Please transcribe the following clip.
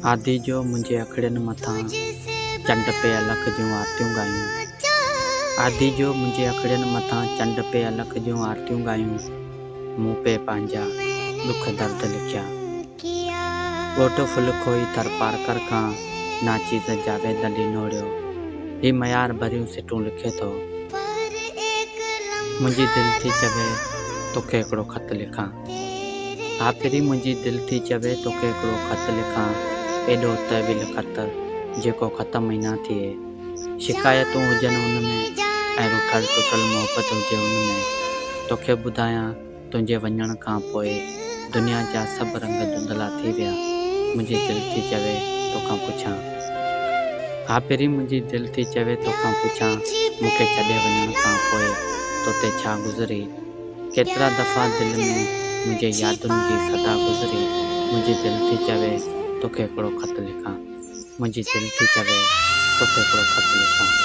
आदि जो मुंहिंजे अखिड़ियुनि मथां चंड पे अलख जूं आरतियूं ॻायूं। आदि जो मुंहिंजे अखिड़ियुनि मथां चंड पे अलख जूं आरतियूं ॻायूं। मूं पे पंहिंजा दुख दर्द लिखिया। ॻोठ फुल खोई थर पारकर खां नाचीज़ जावेद अली नोड़ियो। ही मयार भरियूं सिटूं लिखे थो। मुंहिंजी दिलि थी चवे तोखे हिकिड़ो ख़त लिखां। हा पहिरीं मुंहिंजी दिलि थी चवे तोखे हिकिड़ो ख़त लिखां। एॾो तहवील ख़त जेको ख़तम ई न थिए। शिकायतूं हुजनि हुन में ऐं रुठल टुटल मोहबत हुजे हुन में। तोखे ॿुधायां तुंहिंजे वञण खां पोइ दुनिया जा सभु रंग धुंधला थी विया। मुंहिंजी दिलि थी चवे तोखां पुछां। हा पहिरीं मुंहिंजी दिलि थी चवे तोखां पुछां मूंखे छॾे वञण खां पोइ तोते छा गुज़री। केतिरा दफ़ा दिलि में मुंहिंजे यादुनि जी सदा गुज़री। मुंहिंजी दिलि थी चवे तोखे हिकिड़ो ख़त लिखां। मुंहिंजी दिलि थी चवे तोखे हिकिड़ो ख़त लिखां।